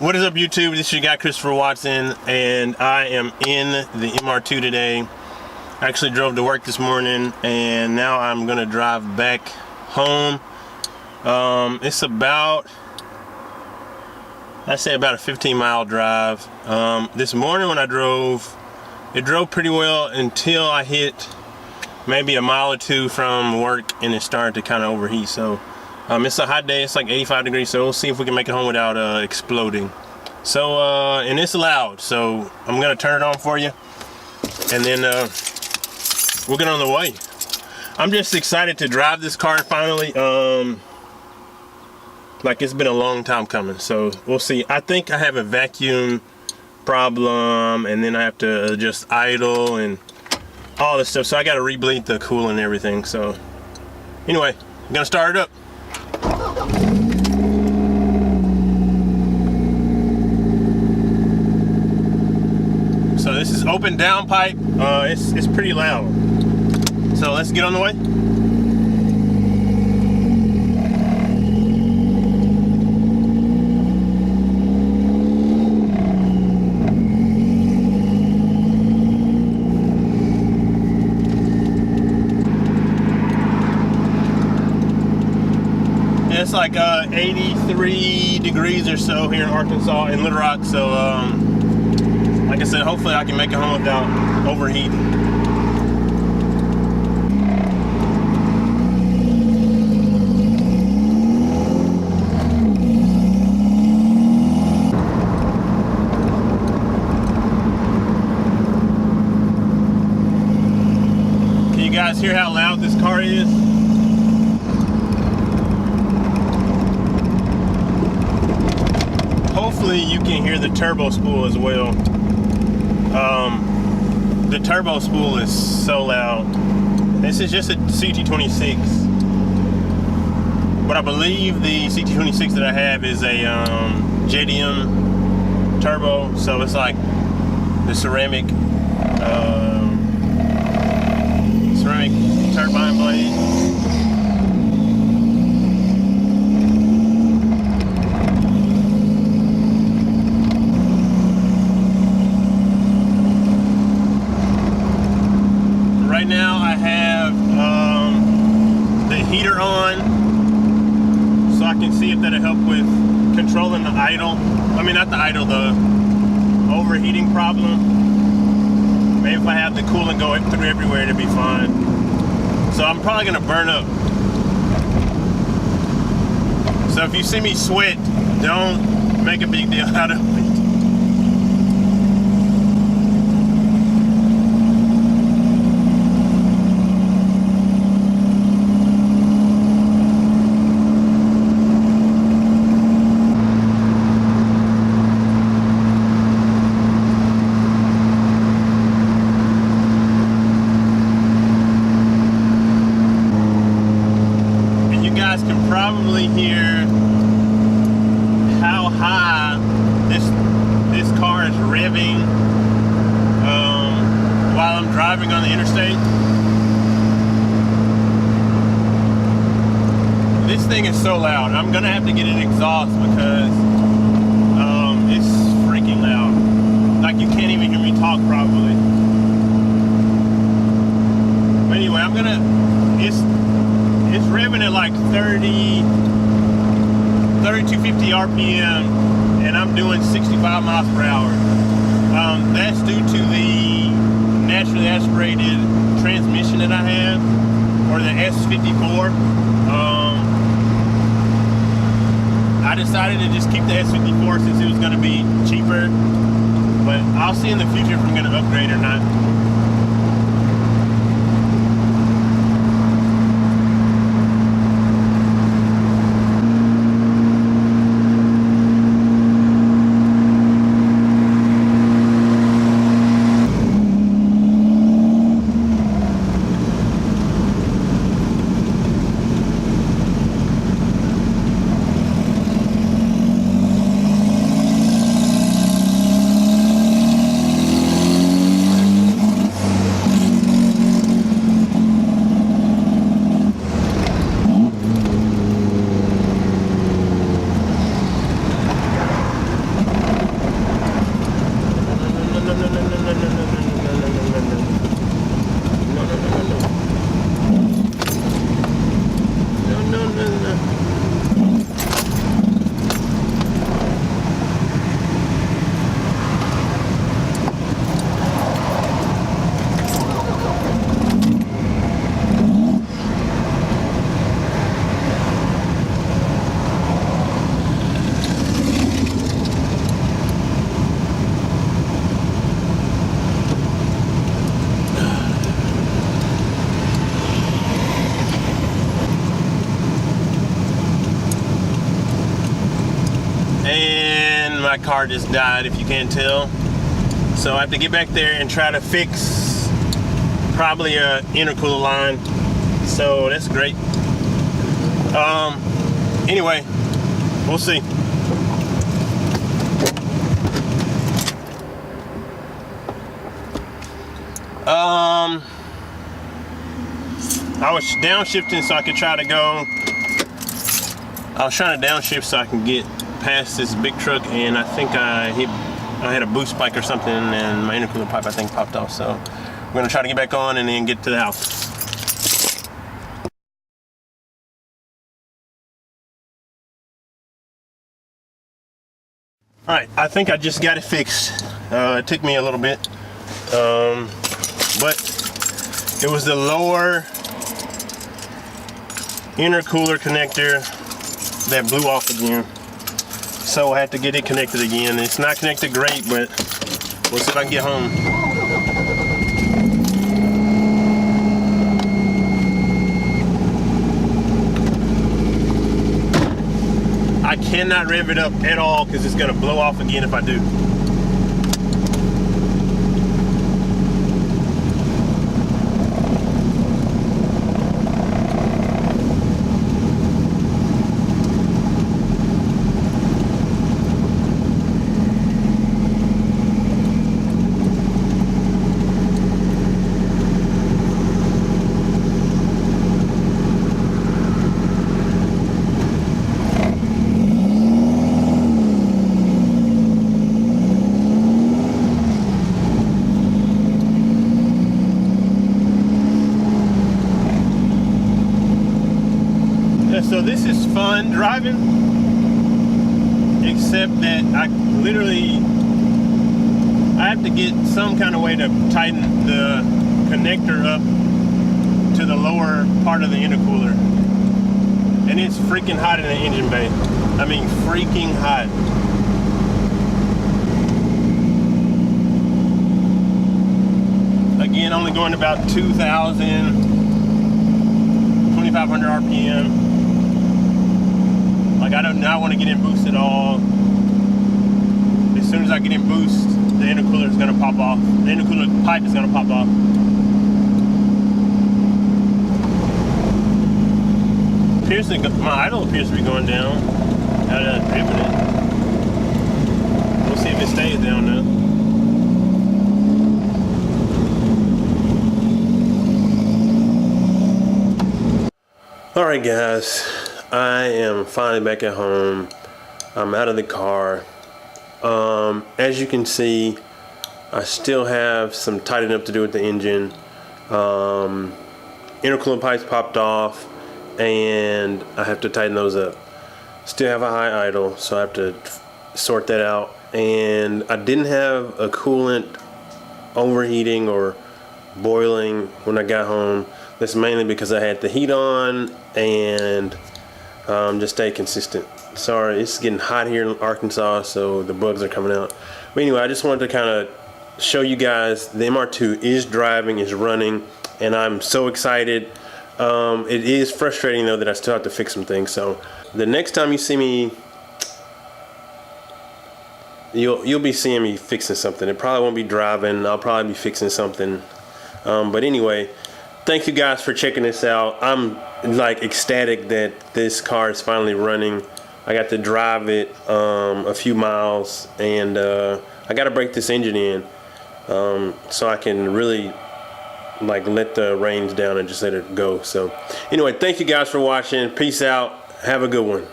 What is up, YouTube? This is your guy Christopher Watson, and I am in the MR2 today. I actually drove to work this morning, and now I'm gonna drive back home. It's about, I'd say about a 15-mile drive. This morning when I drove, it drove pretty well until I hit maybe a mile or two from work, and it started to kind of overheat. So it's a hot day. It's like 85 degrees, so we'll see if we can make it home without exploding. So and it's loud, so I'm gonna turn it on for you, and then we'll get on the way. I'm just excited to drive this car finally. Like, it's been a long time coming, so we'll see. I think I have a vacuum problem, and then I have to adjust idle and all this stuff, so I got to re-bleed the coolant and everything. So anyway, I'm gonna start it up. So this is open downpipe. It's pretty loud, so let's get on the way. It's like 83 degrees or so here in Arkansas, in Little Rock. So like I said, hopefully I can make it home without overheating. Can you guys hear how loud this car is? Hopefully you can hear the turbo spool as well. The turbo spool is so loud. This is just a CT26, but I believe the CT26 that I have is a JDM turbo, so it's like the ceramic turbine blade. Right now I have the heater on, so I can see if that'll help with controlling the idle. I mean, not the idle, the overheating problem. Maybe if I have the coolant go through everywhere, it'll be fine. So I'm probably gonna burn up. So if you see me sweat, don't make a big deal out of it. Can probably hear how high this car is revving while I'm driving on the interstate. This thing is so loud. I'm gonna have to get an exhaust because it's freaking loud. Like, you can't even hear me talk properly. But anyway, it's revving at like 3250 RPM, and I'm doing 65 miles per hour. That's due to the naturally aspirated transmission that I have, or the S54. I decided to just keep the S54 since it was going to be cheaper, but I'll see in the future if I'm going to upgrade or not. my car just died, if you can't tell. So I have to get back there and try to fix probably a intercooler line. So that's great. Anyway, we'll see. I was downshifting so I could try to go. I was trying to downshift so I can get past this big truck, and I think I had a boost spike or something, and my intercooler pipe I think popped off. So we're gonna try to get back on and then get to the house. All right, I think I just got it fixed. It took me a little bit, but it was the lower intercooler connector that blew off again. So I had to get it connected again. It's not connected great, but we'll see if I can get home. I cannot rev it up at all because it's gonna blow off again if I do. So this is fun driving, except that I have to get some kind of way to tighten the connector up to the lower part of the intercooler. And it's freaking hot in the engine bay. I mean, freaking hot. Again, only going about 2,500 RPM. Like, I do not want to get in boost at all. As soon as I get in boost, the intercooler is going to pop off. The intercooler pipe is going to pop off. My idle appears to be going down. Now that I'm dripping it. We'll see if it stays down now. Alright guys, I am finally back at home. I'm out of the car. As you can see, I still have some tightening up to do with the engine. Intercooler pipes popped off and I have to tighten those up. Still have a high idle, so I have to sort that out. And I didn't have a coolant overheating or boiling when I got home. That's mainly because I had the heat on and just stay consistent. Sorry, it's getting hot here in Arkansas, so the bugs are coming out. But anyway, I just wanted to kind of show you guys the MR2 is driving, is running, and I'm so excited. It is frustrating though that I still have to fix some things. So the next time you see me, you'll be seeing me fixing something. It probably won't be driving. I'll probably be fixing something. But anyway, thank you guys for checking this out. I'm like ecstatic that this car is finally running. I got to drive it a few miles, and I got to break this engine in so I can really like let the reins down and just let it go. So anyway, thank you guys for watching. Peace out. Have a good one.